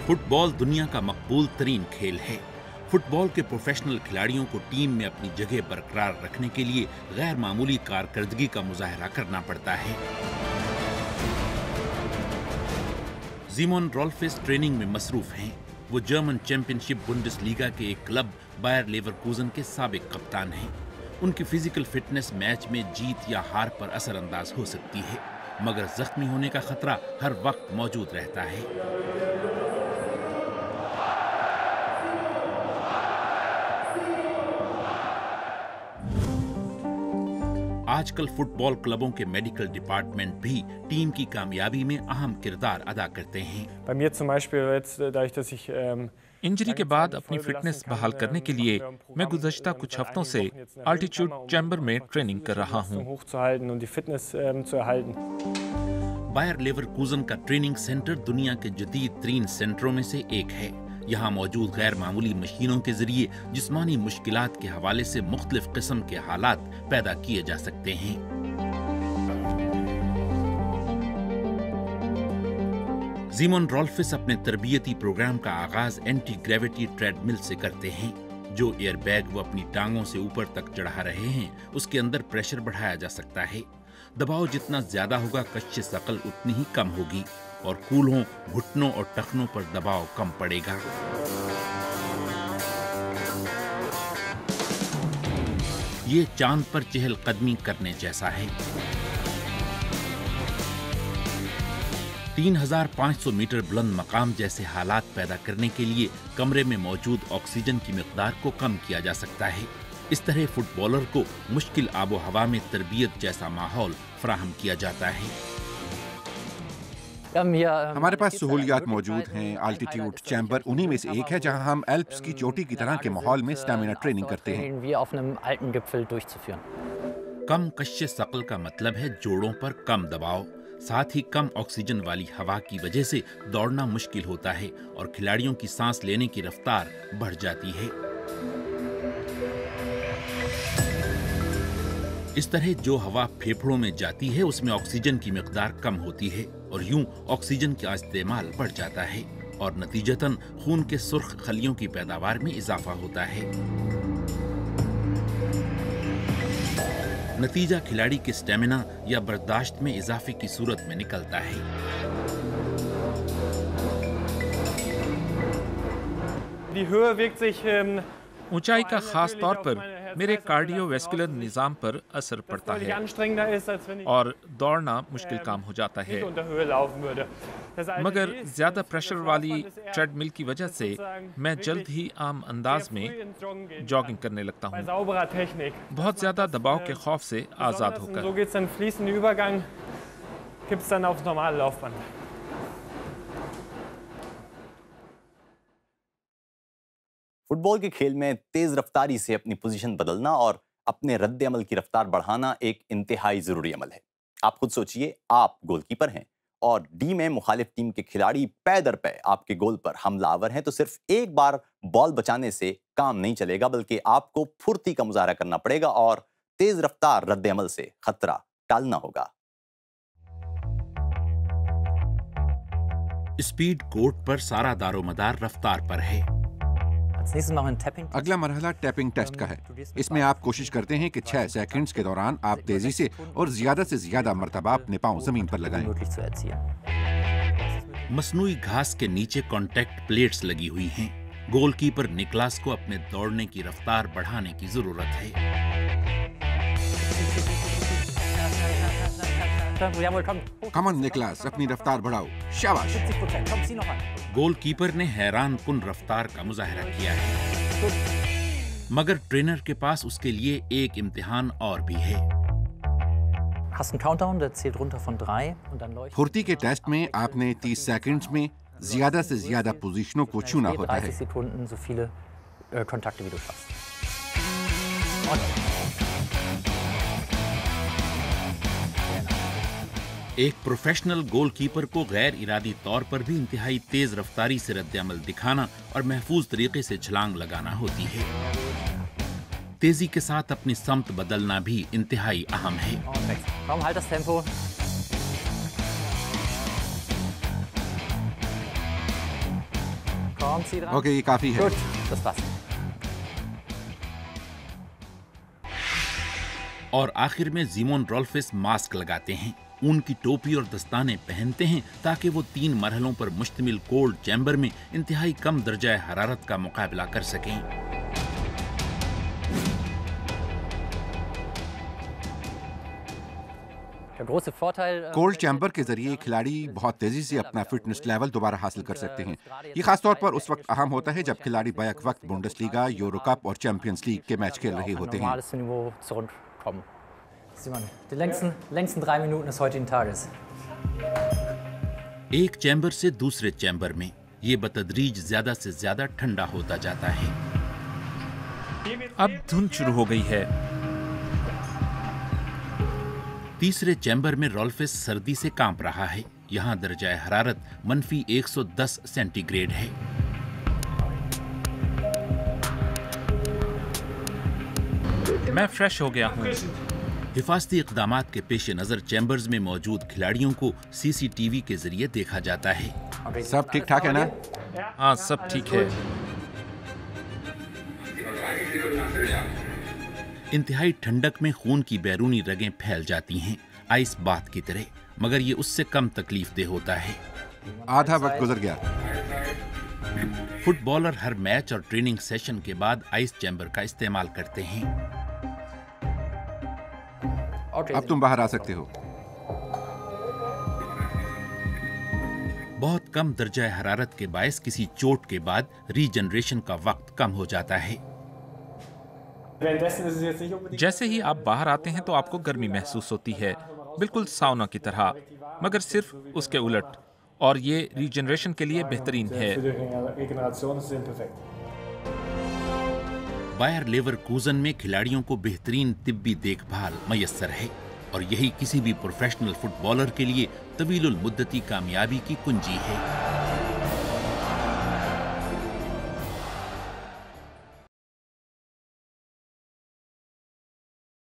Football दुनिया का मकबूल तरीन खेल है। फुटबॉल के प्रोफेशनल खिलाड़ियों को टीम में अपनी जगह बरकरार रखने के लिए गैर मामूली कारकर्दगी का मुजाहरा करना पड़ता है। ज़ीमोन रोल्फिस ट्रेनिंग में मसरूफ हैं। वो जर्मन चैंपियनशिप बुंडेसलीगा के एक क्लब बायर लेवरकूजन के साबिक कप्तान हैं। उनकी फिजिकल फिटनेस मैच में जीत या हार पर असरअंदाज हो सकती है, मगर जख्मी होने का खतरा हर वक्त मौजूद रहता है। आजकल फुटबॉल क्लबों के मेडिकल डिपार्टमेंट भी टीम की कामयाबी में अहम किरदार अदा करते हैं। इंजरी के बाद अपनी फिटनेस बहाल करने के लिए मैं गुज़श्ता कुछ हफ्तों से अल्टीट्यूड चैम्बर में ट्रेनिंग कर रहा हूं। बायर लेवरकूजन का ट्रेनिंग सेंटर दुनिया के जदीद तरीन सेंटरों में से एक है। यहाँ मौजूद गैर मामूली मशीनों के जरिए जिस्मानी मुश्किलात के हवाले से मुख्तलिफ किस्म के हालात पैदा किए जा सकते हैं। ज़ीमोन रोल्फिस अपने तरबियती प्रोग्राम का आगाज एंटी ग्रेविटी ट्रेडमिल से करते हैं। जो एयरबैग वो अपनी टांगों से ऊपर तक चढ़ा रहे हैं, उसके अंदर प्रेशर बढ़ाया जा सकता है। दबाव जितना ज्यादा होगा, कश्श शकल उतनी ही कम होगी और कूल्हों, घुटनों और टखनों पर दबाव कम पड़ेगा। ये चांद पर चहलकदमी करने जैसा है। 3500 मीटर बुलंद मकाम जैसे हालात पैदा करने के लिए कमरे में मौजूद ऑक्सीजन की मिकदार को कम किया जा सकता है। इस तरह फुटबॉलर को मुश्किल आबो हवा में तरबियत जैसा माहौल फराहम किया जाता है। हमारे पास सहूलियात मौजूद हैं। अल्टीट्यूड चैम्बर उन्हीं में से एक है जहां हम एल्प्स की चोटी की तरह के माहौल में स्टैमिना ट्रेनिंग करते हैं। कम कश्श शकल का मतलब है जोड़ों पर कम दबाव, साथ ही कम ऑक्सीजन वाली हवा की वजह से दौड़ना मुश्किल होता है और खिलाड़ियों की सांस लेने की रफ्तार बढ़ जाती है। इस तरह जो हवा फेफड़ों में जाती है उसमें ऑक्सीजन की मिकदार कम होती है और यूं ऑक्सीजन का इस्तेमाल बढ़ जाता है और नतीजतन खून के सुर्ख खलियों की पैदावार में इजाफा होता है। नतीजा खिलाड़ी के स्टेमिना या बर्दाश्त में इजाफे की सूरत में निकलता है। ऊंचाई का खास तौर पर मेरे कार्डियोवैस्कुलर निज़ाम पर असर पड़ता है और दौड़ना मुश्किल काम हो जाता है। मगर ज्यादा प्रेशर वाली ट्रेडमिल की वजह से मैं जल्द ही आम अंदाज में जॉगिंग करने लगता हूँ, बहुत ज्यादा दबाव के खौफ से आजाद होकर। फुटबॉल के खेल में तेज रफ्तारी से अपनी पोजीशन बदलना और अपने रद्द अमल की रफ्तार बढ़ाना एक इंतहाई जरूरी अमल है। आप खुद सोचिए, आप गोलकीपर हैं और डी में मुखालिफ टीम के खिलाड़ी पै दर पै आपके गोल पर हमलावर हैं, तो सिर्फ एक बार बॉल बचाने से काम नहीं चलेगा, बल्कि आपको फुर्ती का मुजाहरा करना पड़ेगा और तेज रफ्तार रद्द अमल से खतरा टालना होगा। स्पीड कोर्ट पर सारा दारोमदार रफ्तार पर है। अगला मरहला टैपिंग टेस्ट का है। इसमें आप कोशिश करते हैं कि 6 सेकंड्स के दौरान आप तेजी से और ज्यादा से ज्यादा मर्तबा अपने पांव जमीन पर लगाएं। मसनूई घास के नीचे कॉन्टैक्ट प्लेट्स लगी हुई हैं। गोलकीपर निकलास को अपने दौड़ने की रफ्तार बढ़ाने की जरूरत है। कम ऑन निकलास, अपनी रफ्तार बढ़ाओ, शाबाश। गोलकीपर ने हैरानकुन रफ्तार का मुजाहरा किया है, मगर ट्रेनर के पास उसके लिए एक इम्तिहान और भी है। फुर्ती के टेस्ट में आपने 30 सेकंड्स में ज्यादा से ज्यादा पोजीशनों को छूना होता है। एक प्रोफेशनल गोलकीपर को गैर इरादी तौर पर भी इंतहाई तेज रफ्तारी से रद्द-ए-अमल दिखाना और महफूज तरीके से छलांग लगाना होती है। तेजी के साथ अपनी समत बदलना भी इंतहाई अहम है। ओके, ये काफी है। और आखिर में जीमोन रोल्फिस मास्क लगाते हैं, ऊन की टोपी और दस्ताने पहनते हैं ताकि वो 3 मरहलों पर मुश्तमिल कोल्ड चैम्बर में इंतहाई कम दर्जा हरारत का मुकाबला कर सकें। कोल्ड चैम्बर के जरिए खिलाड़ी बहुत तेजी से अपना फिटनेस लेवल दोबारा हासिल कर सकते हैं। ये खासतौर पर उस वक्त अहम होता है जब खिलाड़ी बैक वक्त बुंडेसलीगा, यूरो कप और चैंपियंस लीग के मैच खेल रहे होते हैं। एक चैम्बर से दूसरे चैम्बर में ये बतदरीज ज्यादा से ज्यादा ठंडा होता जाता है। अब धुंध शुरू हो गई है। तीसरे चैम्बर में रोल्फिस सर्दी से कांप रहा है। यहाँ दर्जा हरारत -110 सेंटीग्रेड है। मैं फ्रेश हो गया हूँ। हिफाजती इक़दामात के पेश नज़र चैम्बर्स में मौजूद खिलाड़ियों को CCTV के जरिए देखा जाता है। सब ठीक ठाक है ना? हाँ, सब ठीक है। इंतहाई ठंडक में खून की बैरूनी रगें फैल जाती हैं, आइस बात की तरह, मगर ये उससे कम तकलीफ दे होता है। आधा वक्त गुजर गया। फुटबॉलर हर मैच और ट्रेनिंग सेशन के बाद आइस चैम्बर का इस्तेमाल करते हैं। अब तुम बाहर आ सकते हो। बहुत कम दर्जा हरारत के बायस किसी चोट के बाद रीजनरेशन का वक्त कम हो जाता है। जैसे ही आप बाहर आते हैं तो आपको गर्मी महसूस होती है, बिल्कुल साउना की तरह, मगर सिर्फ उसके उलट, और ये रीजनरेशन के लिए बेहतरीन है। बायर लेवरकूजन में खिलाड़ियों को बेहतरीन तिब्बी देखभाल मयस्सर है, और यही किसी भी प्रोफेशनल फुटबॉलर के लिए तवीलुल मुद्दती कामयाबी की कुंजी है।